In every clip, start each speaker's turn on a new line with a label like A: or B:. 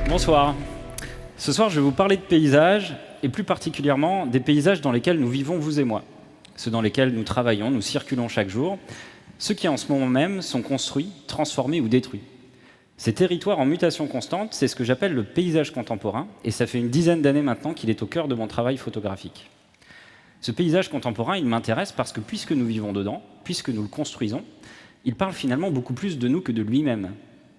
A: Bonsoir. Ce soir, je vais vous parler de paysages, et plus particulièrement des paysages dans lesquels nous vivons, vous et moi. Ceux dans lesquels nous travaillons, nous circulons chaque jour, ceux qui en ce moment même sont construits, transformés ou détruits. Ces territoires en mutation constante, c'est ce que j'appelle le paysage contemporain, et ça fait une dizaine d'années maintenant qu'il est au cœur de mon travail photographique. Ce paysage contemporain, il m'intéresse parce que puisque nous vivons dedans, puisque nous le construisons, il parle finalement beaucoup plus de nous que de lui-même.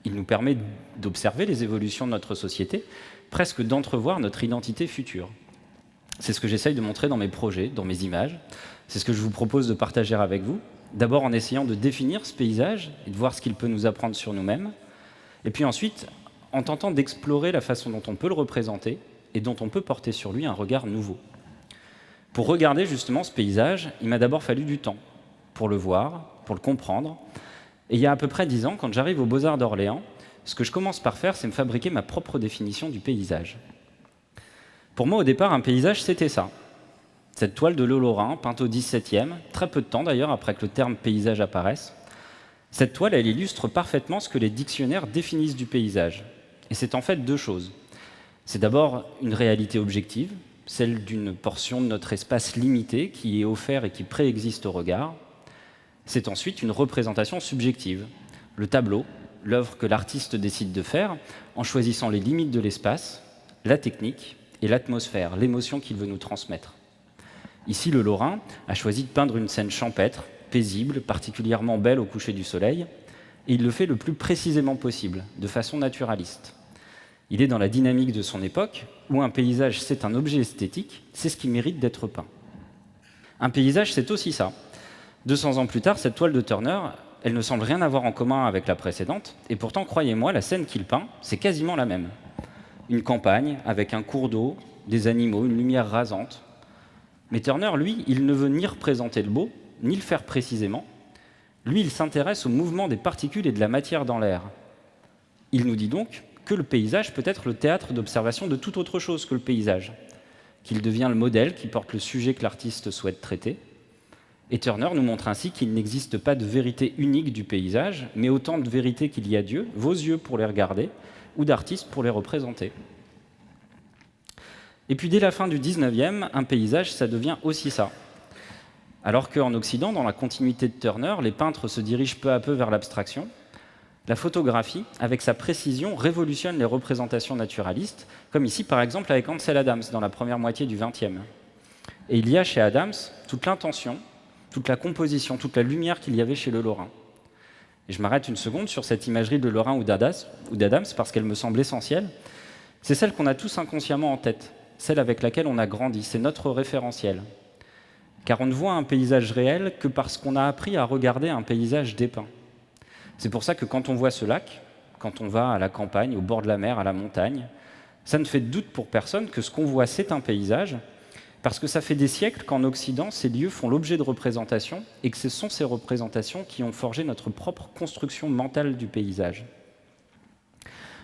A: Il nous permet d'observer les évolutions de notre société, presque d'entrevoir notre identité future. C'est ce que j'essaye de montrer dans mes projets, dans mes images. C'est ce que je vous propose de partager avec vous. D'abord en essayant de définir ce paysage et de voir ce qu'il peut nous apprendre sur nous-mêmes. Et puis ensuite, en tentant d'explorer la façon dont on peut le représenter et dont on peut porter sur lui un regard nouveau. Pour regarder justement ce paysage, il m'a d'abord fallu du temps pour le voir, pour le comprendre. Et il y a à peu près 10 ans, quand j'arrive aux Beaux-Arts d'Orléans, ce que je commence par faire, c'est me fabriquer ma propre définition du paysage. Pour moi, au départ, un paysage, c'était ça. Cette toile de Lolorin, peinte au XVIIe, très peu de temps d'ailleurs après que le terme paysage apparaisse. Cette toile, elle illustre parfaitement ce que les dictionnaires définissent du paysage. Et c'est en fait deux choses. C'est d'abord une réalité objective, celle d'une portion de notre espace limité qui est offert et qui préexiste au regard. C'est ensuite une représentation subjective, le tableau, l'œuvre que l'artiste décide de faire en choisissant les limites de l'espace, la technique et l'atmosphère, l'émotion qu'il veut nous transmettre. Ici, le Lorrain a choisi de peindre une scène champêtre, paisible, particulièrement belle au coucher du soleil, et il le fait le plus précisément possible, de façon naturaliste. Il est dans la dynamique de son époque, où un paysage, c'est un objet esthétique, c'est ce qui mérite d'être peint. Un paysage, c'est aussi ça. 200 ans plus tard, cette toile de Turner, elle ne semble rien avoir en commun avec la précédente, et pourtant, croyez-moi, la scène qu'il peint, c'est quasiment la même. Une campagne, avec un cours d'eau, des animaux, une lumière rasante. Mais Turner, lui, il ne veut ni représenter le beau, ni le faire précisément. Lui, il s'intéresse au mouvement des particules et de la matière dans l'air. Il nous dit donc que le paysage peut être le théâtre d'observation de toute autre chose que le paysage, qu'il devient le modèle qui porte le sujet que l'artiste souhaite traiter. Et Turner nous montre ainsi qu'il n'existe pas de vérité unique du paysage, mais autant de vérités qu'il y a d'yeux, vos yeux pour les regarder, ou d'artistes pour les représenter. Et puis dès la fin du 19e, un paysage, ça devient aussi ça. Alors qu'en Occident, dans la continuité de Turner, les peintres se dirigent peu à peu vers l'abstraction, la photographie, avec sa précision, révolutionne les représentations naturalistes, comme ici par exemple avec Ansel Adams dans la première moitié du XXe. Et il y a chez Adams toute l'intention, toute la composition, toute la lumière qu'il y avait chez le Lorrain. Et je m'arrête une seconde sur cette imagerie de Lorrain ou d'Adams parce qu'elle me semble essentielle. C'est celle qu'on a tous inconsciemment en tête, celle avec laquelle on a grandi, c'est notre référentiel. Car on ne voit un paysage réel que parce qu'on a appris à regarder un paysage dépeint. C'est pour ça que quand on voit ce lac, quand on va à la campagne, au bord de la mer, à la montagne, ça ne fait de doute pour personne que ce qu'on voit, c'est un paysage, parce que ça fait des siècles qu'en Occident, ces lieux font l'objet de représentations et que ce sont ces représentations qui ont forgé notre propre construction mentale du paysage.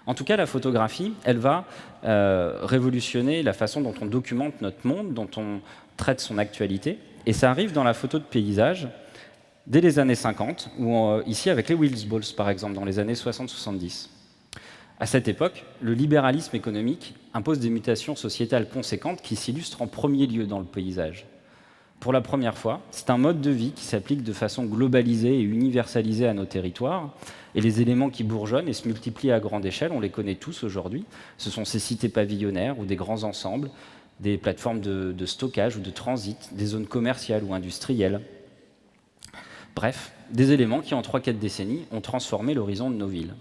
A: En tout cas, la photographie, elle va révolutionner la façon dont on documente notre monde, dont on traite son actualité. Et ça arrive dans la photo de paysage dès les années 50, ou ici avec les Wills-Balls, par exemple, dans les années 60-70. À cette époque, le libéralisme économique impose des mutations sociétales conséquentes qui s'illustrent en premier lieu dans le paysage. Pour la première fois, c'est un mode de vie qui s'applique de façon globalisée et universalisée à nos territoires. Et les éléments qui bourgeonnent et se multiplient à grande échelle, on les connaît tous aujourd'hui. Ce sont ces cités pavillonnaires ou des grands ensembles, des plateformes de stockage ou de transit, des zones commerciales ou industrielles. Bref, des éléments qui, en 3-4 décennies, ont transformé l'horizon de nos villes.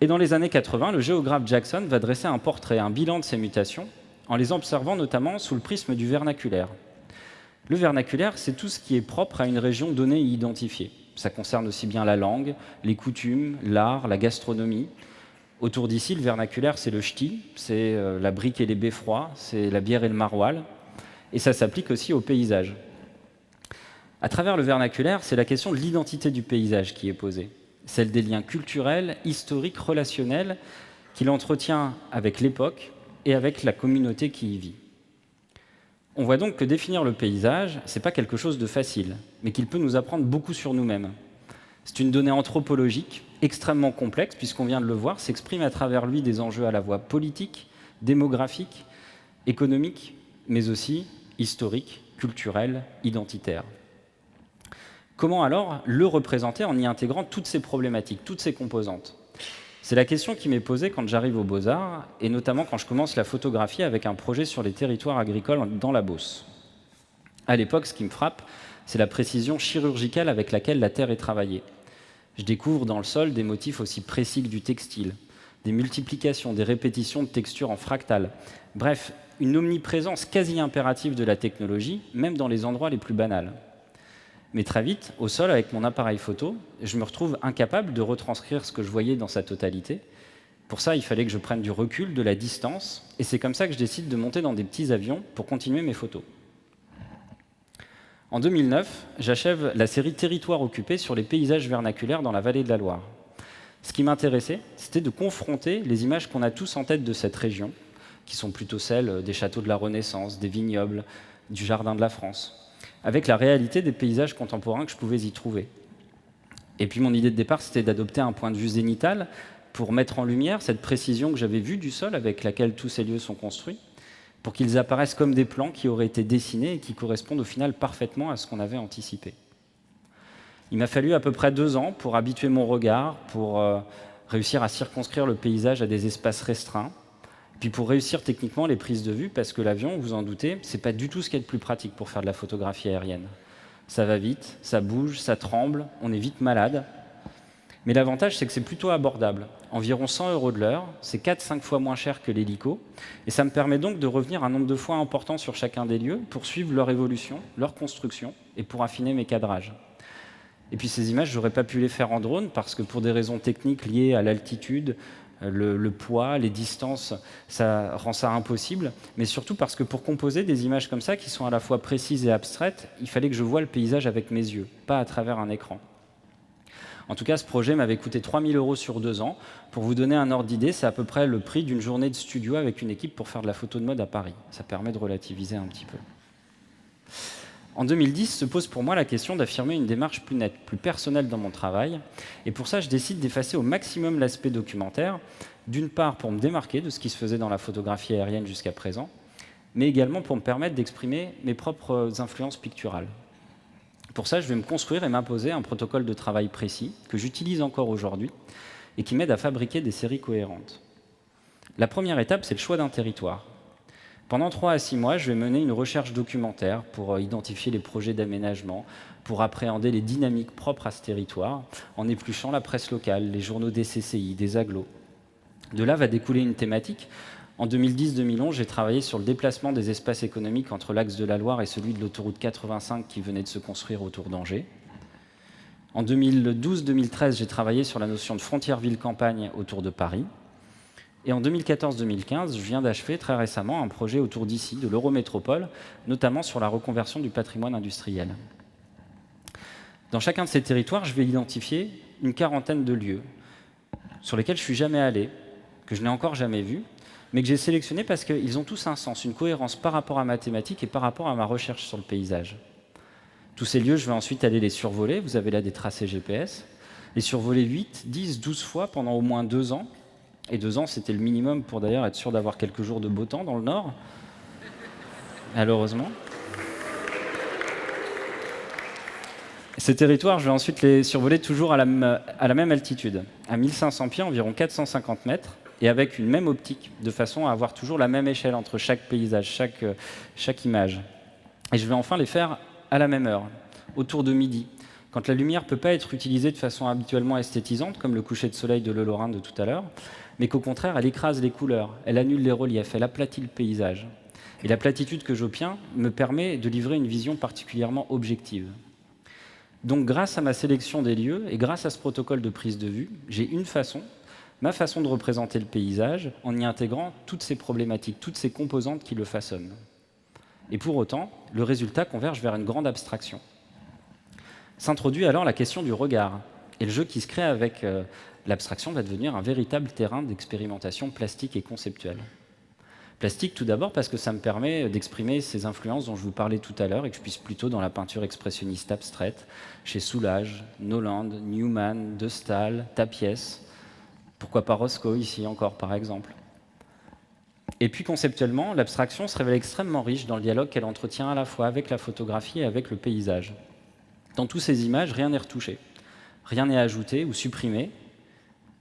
A: Et dans les années 80, le géographe Jackson va dresser un portrait, un bilan de ces mutations, en les observant notamment sous le prisme du vernaculaire. Le vernaculaire, c'est tout ce qui est propre à une région donnée et identifiée. Ça concerne aussi bien la langue, les coutumes, l'art, la gastronomie. Autour d'ici, le vernaculaire, c'est le ch'ti, c'est la brique et les beffrois, c'est la bière et le maroilles. Et ça s'applique aussi au paysage. À travers le vernaculaire, c'est la question de l'identité du paysage qui est posée. Celle des liens culturels, historiques, relationnels, qu'il entretient avec l'époque et avec la communauté qui y vit. On voit donc que définir le paysage, ce n'est pas quelque chose de facile, mais qu'il peut nous apprendre beaucoup sur nous-mêmes. C'est une donnée anthropologique extrêmement complexe, puisqu'on vient de le voir, s'exprime à travers lui des enjeux à la fois politiques, démographiques, économiques, mais aussi historiques, culturels, identitaires. Comment alors le représenter en y intégrant toutes ces problématiques, toutes ces composantes? C'est la question qui m'est posée quand j'arrive aux Beaux-Arts, et notamment quand je commence la photographie avec un projet sur les territoires agricoles dans la Beauce. À l'époque, ce qui me frappe, c'est la précision chirurgicale avec laquelle la terre est travaillée. Je découvre dans le sol des motifs aussi précis que du textile, des multiplications, des répétitions de textures en fractales. Bref, une omniprésence quasi impérative de la technologie, même dans les endroits les plus banals. Mais très vite, au sol, avec mon appareil photo, je me retrouve incapable de retranscrire ce que je voyais dans sa totalité. Pour ça, il fallait que je prenne du recul, de la distance, et c'est comme ça que je décide de monter dans des petits avions pour continuer mes photos. En 2009, j'achève la série Territoires occupés sur les paysages vernaculaires dans la vallée de la Loire. Ce qui m'intéressait, c'était de confronter les images qu'on a tous en tête de cette région, qui sont plutôt celles des châteaux de la Renaissance, des vignobles, du jardin de la France, avec la réalité des paysages contemporains que je pouvais y trouver. Et puis mon idée de départ, c'était d'adopter un point de vue zénital pour mettre en lumière cette précision que j'avais vue du sol avec laquelle tous ces lieux sont construits, pour qu'ils apparaissent comme des plans qui auraient été dessinés et qui correspondent au final parfaitement à ce qu'on avait anticipé. Il m'a fallu à peu près 2 ans pour habituer mon regard, pour réussir à circonscrire le paysage à des espaces restreints, puis pour réussir techniquement les prises de vue, parce que l'avion, vous en doutez, c'est pas du tout ce qui est le plus pratique pour faire de la photographie aérienne. Ça va vite, ça bouge, ça tremble, on est vite malade. Mais l'avantage, c'est que c'est plutôt abordable. Environ 100 € de l'heure, c'est 4-5 fois moins cher que l'hélico, et ça me permet donc de revenir un nombre de fois important sur chacun des lieux pour suivre leur évolution, leur construction, et pour affiner mes cadrages. Et puis ces images, j'aurais pas pu les faire en drone, parce que pour des raisons techniques liées à l'altitude, le poids, les distances, ça rend ça impossible, mais surtout parce que pour composer des images comme ça, qui sont à la fois précises et abstraites, il fallait que je voie le paysage avec mes yeux, pas à travers un écran. En tout cas, ce projet m'avait coûté 3 000 € sur 2 ans. Pour vous donner un ordre d'idée, c'est à peu près le prix d'une journée de studio avec une équipe pour faire de la photo de mode à Paris. Ça permet de relativiser un petit peu. En 2010 se pose pour moi la question d'affirmer une démarche plus nette, plus personnelle dans mon travail. Et pour ça, je décide d'effacer au maximum l'aspect documentaire, d'une part pour me démarquer de ce qui se faisait dans la photographie aérienne jusqu'à présent, mais également pour me permettre d'exprimer mes propres influences picturales. Pour ça, je vais me construire et m'imposer un protocole de travail précis, que j'utilise encore aujourd'hui, et qui m'aide à fabriquer des séries cohérentes. La première étape, c'est le choix d'un territoire. Pendant 3 à 6 mois, je vais mener une recherche documentaire pour identifier les projets d'aménagement, pour appréhender les dynamiques propres à ce territoire, en épluchant la presse locale, les journaux des CCI, des agglos. De là va découler une thématique. En 2010-2011, j'ai travaillé sur le déplacement des espaces économiques entre l'axe de la Loire et celui de l'autoroute 85 qui venait de se construire autour d'Angers. En 2012-2013, j'ai travaillé sur la notion de frontière ville-campagne autour de Paris. Et en 2014-2015, je viens d'achever très récemment un projet autour d'ici, de l'Eurométropole, notamment sur la reconversion du patrimoine industriel. Dans chacun de ces territoires, je vais identifier une quarantaine de lieux sur lesquels je ne suis jamais allé, que je n'ai encore jamais vus, mais que j'ai sélectionnés parce qu'ils ont tous un sens, une cohérence par rapport à ma thématique et par rapport à ma recherche sur le paysage. Tous ces lieux, je vais ensuite aller les survoler. Vous avez là des tracés GPS. Les survoler 8, 10, 12 fois pendant au moins 2 ans. Et 2 ans, c'était le minimum pour d'ailleurs être sûr d'avoir quelques jours de beau temps dans le Nord, malheureusement. Ces territoires, je vais ensuite les survoler toujours à la même altitude, à 1500 pieds, environ 450 mètres, et avec une même optique, de façon à avoir toujours la même échelle entre chaque paysage, chaque image. Et je vais enfin les faire à la même heure, autour de midi, quand la lumière ne peut pas être utilisée de façon habituellement esthétisante, comme le coucher de soleil de l'E-Lorrain de tout à l'heure, mais qu'au contraire, elle écrase les couleurs, elle annule les reliefs, elle aplatit le paysage. Et la platitude que j'obtiens me permet de livrer une vision particulièrement objective. Donc grâce à ma sélection des lieux et grâce à ce protocole de prise de vue, j'ai une façon, ma façon de représenter le paysage, en y intégrant toutes ces problématiques, toutes ces composantes qui le façonnent. Et pour autant, le résultat converge vers une grande abstraction. S'introduit alors la question du regard, et le jeu qui se crée avec l'abstraction va devenir un véritable terrain d'expérimentation plastique et conceptuelle. Plastique tout d'abord parce que ça me permet d'exprimer ces influences dont je vous parlais tout à l'heure et que je puisse plutôt dans la peinture expressionniste abstraite, chez Soulages, Noland, Newman, De Stael, Tapies, pourquoi pas Roscoe ici encore par exemple. Et puis conceptuellement, l'abstraction se révèle extrêmement riche dans le dialogue qu'elle entretient à la fois avec la photographie et avec le paysage. Dans toutes ces images, rien n'est retouché, rien n'est ajouté ou supprimé,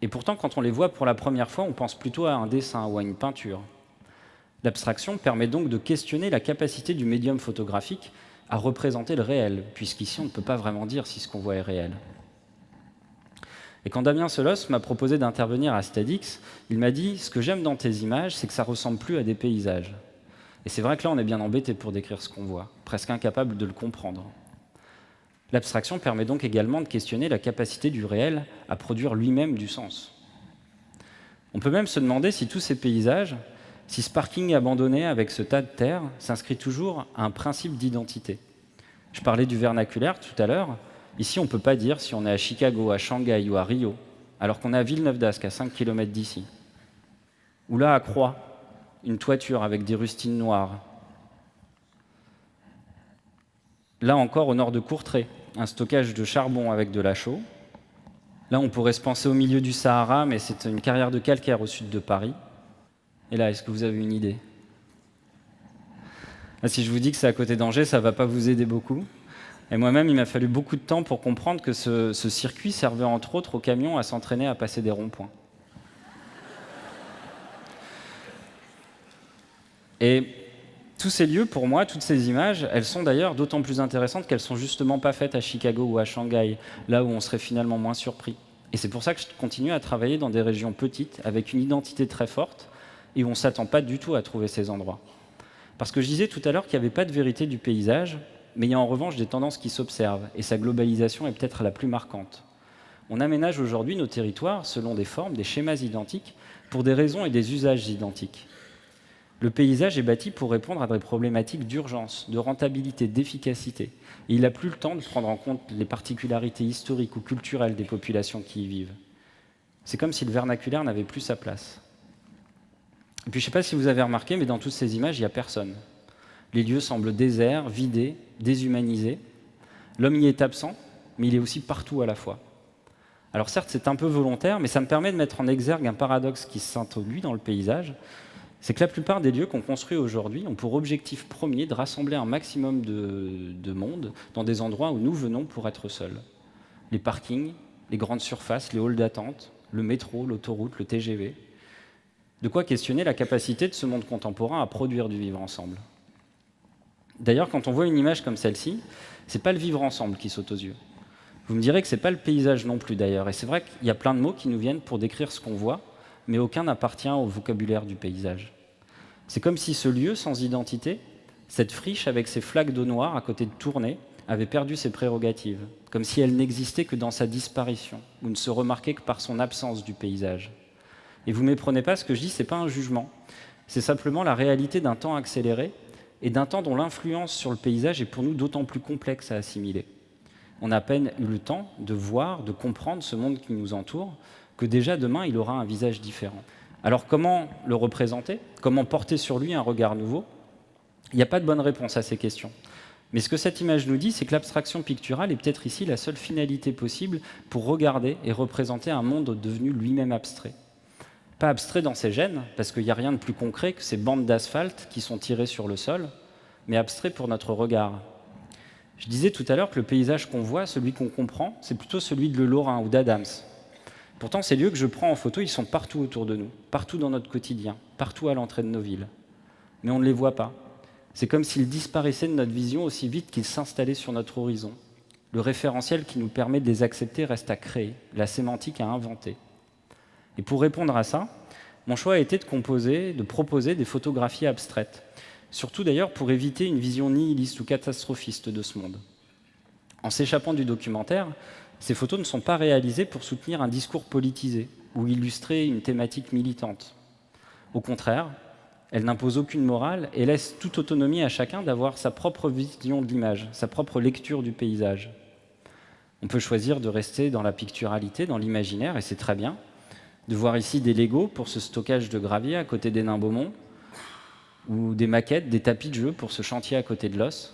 A: et pourtant quand on les voit pour la première fois, on pense plutôt à un dessin ou à une peinture. L'abstraction permet donc de questionner la capacité du médium photographique à représenter le réel, puisqu'ici on ne peut pas vraiment dire si ce qu'on voit est réel. Et quand Damien Selos m'a proposé d'intervenir à STEDx, il m'a dit « Ce que j'aime dans tes images, c'est que ça ne ressemble plus à des paysages. » Et c'est vrai que là, on est bien embêté pour décrire ce qu'on voit, presque incapable de le comprendre. L'abstraction permet donc également de questionner la capacité du réel à produire lui-même du sens. On peut même se demander si tous ces paysages, si ce parking abandonné avec ce tas de terre s'inscrit toujours à un principe d'identité. Je parlais du vernaculaire tout à l'heure. Ici, on ne peut pas dire si on est à Chicago, à Shanghai ou à Rio, alors qu'on est à Villeneuve-d'Ascq, à 5 km d'ici. Ou là, à Croix, une toiture avec des rustines noires. Là encore, au nord de Courtrai, un stockage de charbon avec de la chaux. Là, on pourrait se penser au milieu du Sahara, mais c'est une carrière de calcaire au sud de Paris. Et là, est-ce que vous avez une idée? Si je vous dis que c'est à côté d'Angers, ça ne va pas vous aider beaucoup. Et moi-même, il m'a fallu beaucoup de temps pour comprendre que ce circuit servait entre autres aux camions à s'entraîner à passer des ronds-points. Et tous ces lieux, pour moi, toutes ces images, elles sont d'ailleurs d'autant plus intéressantes qu'elles ne sont justement pas faites à Chicago ou à Shanghai, là où on serait finalement moins surpris. Et c'est pour ça que je continue à travailler dans des régions petites, avec une identité très forte, et où on ne s'attend pas du tout à trouver ces endroits. Parce que je disais tout à l'heure qu'il n'y avait pas de vérité du paysage, mais il y a en revanche des tendances qui s'observent, et sa globalisation est peut-être la plus marquante. On aménage aujourd'hui nos territoires selon des formes, des schémas identiques, pour des raisons et des usages identiques. Le paysage est bâti pour répondre à des problématiques d'urgence, de rentabilité, d'efficacité, et il n'a plus le temps de prendre en compte les particularités historiques ou culturelles des populations qui y vivent. C'est comme si le vernaculaire n'avait plus sa place. Et puis je ne sais pas si vous avez remarqué, mais dans toutes ces images, il n'y a personne. Les lieux semblent déserts, vidés, déshumanisés. L'homme y est absent, mais il est aussi partout à la fois. Alors certes, c'est un peu volontaire, mais ça me permet de mettre en exergue un paradoxe qui s'introduit dans le paysage. C'est que la plupart des lieux qu'on construit aujourd'hui ont pour objectif premier de rassembler un maximum de monde dans des endroits où nous venons pour être seuls. Les parkings, les grandes surfaces, les halls d'attente, le métro, l'autoroute, le TGV. De quoi questionner la capacité de ce monde contemporain à produire du vivre ensemble. D'ailleurs, quand on voit une image comme celle-ci, ce n'est pas le vivre ensemble qui saute aux yeux. Vous me direz que ce n'est pas le paysage non plus d'ailleurs, et c'est vrai qu'il y a plein de mots qui nous viennent pour décrire ce qu'on voit, mais aucun n'appartient au vocabulaire du paysage. C'est comme si ce lieu sans identité, cette friche avec ses flaques d'eau noire à côté de Tournai, avait perdu ses prérogatives, comme si elle n'existait que dans sa disparition, ou ne se remarquait que par son absence du paysage. Et vous ne méprenez pas, ce que je dis, ce n'est pas un jugement. C'est simplement la réalité d'un temps accéléré et d'un temps dont l'influence sur le paysage est pour nous d'autant plus complexe à assimiler. On a à peine eu le temps de voir, de comprendre ce monde qui nous entoure, que déjà demain, il aura un visage différent. Alors comment le représenter? Comment porter sur lui un regard nouveau? Il n'y a pas de bonne réponse à ces questions. Mais ce que cette image nous dit, c'est que l'abstraction picturale est peut-être ici la seule finalité possible pour regarder et représenter un monde devenu lui-même abstrait. Pas abstrait dans ses gènes, parce qu'il n'y a rien de plus concret que ces bandes d'asphalte qui sont tirées sur le sol, mais abstrait pour notre regard. Je disais tout à l'heure que le paysage qu'on voit, celui qu'on comprend, c'est plutôt celui de Le Lorrain ou d'Adams. Pourtant, ces lieux que je prends en photo, ils sont partout autour de nous, partout dans notre quotidien, partout à l'entrée de nos villes. Mais on ne les voit pas. C'est comme s'ils disparaissaient de notre vision aussi vite qu'ils s'installaient sur notre horizon. Le référentiel qui nous permet de les accepter reste à créer, la sémantique à inventer. Et pour répondre à ça, mon choix a été de proposer des photographies abstraites, surtout d'ailleurs pour éviter une vision nihiliste ou catastrophiste de ce monde. En s'échappant du documentaire, ces photos ne sont pas réalisées pour soutenir un discours politisé ou illustrer une thématique militante. Au contraire, elles n'imposent aucune morale et laissent toute autonomie à chacun d'avoir sa propre vision de l'image, sa propre lecture du paysage. On peut choisir de rester dans la picturalité, dans l'imaginaire, et c'est très bien. De voir ici des Legos pour ce stockage de gravier à côté des nains Beaumont, ou des maquettes, des tapis de jeu pour ce chantier à côté de Lens.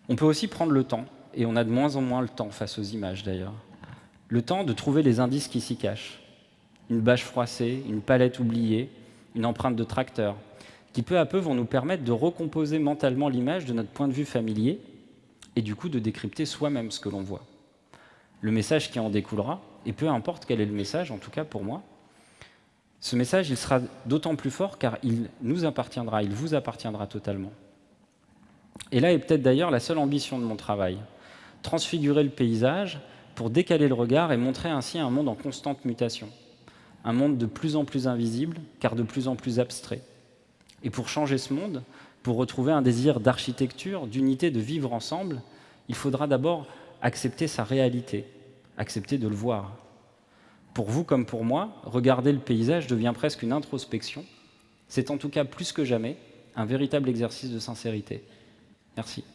A: On peut aussi prendre le temps, et on a de moins en moins le temps face aux images d'ailleurs. Le temps de trouver les indices qui s'y cachent. Une bâche froissée, une palette oubliée, une empreinte de tracteur, qui peu à peu vont nous permettre de recomposer mentalement l'image de notre point de vue familier, et du coup de décrypter soi-même ce que l'on voit. Le message qui en découlera, et peu importe quel est le message, en tout cas pour moi, ce message, il sera d'autant plus fort car il nous appartiendra, il vous appartiendra totalement. Et là est peut-être d'ailleurs la seule ambition de mon travail, transfigurer le paysage pour décaler le regard et montrer ainsi un monde en constante mutation, un monde de plus en plus invisible, car de plus en plus abstrait. Et pour changer ce monde, pour retrouver un désir d'architecture, d'unité, de vivre ensemble, il faudra d'abord accepter sa réalité, accepter de le voir. Pour vous comme pour moi, regarder le paysage devient presque une introspection. C'est en tout cas plus que jamais un véritable exercice de sincérité. Merci.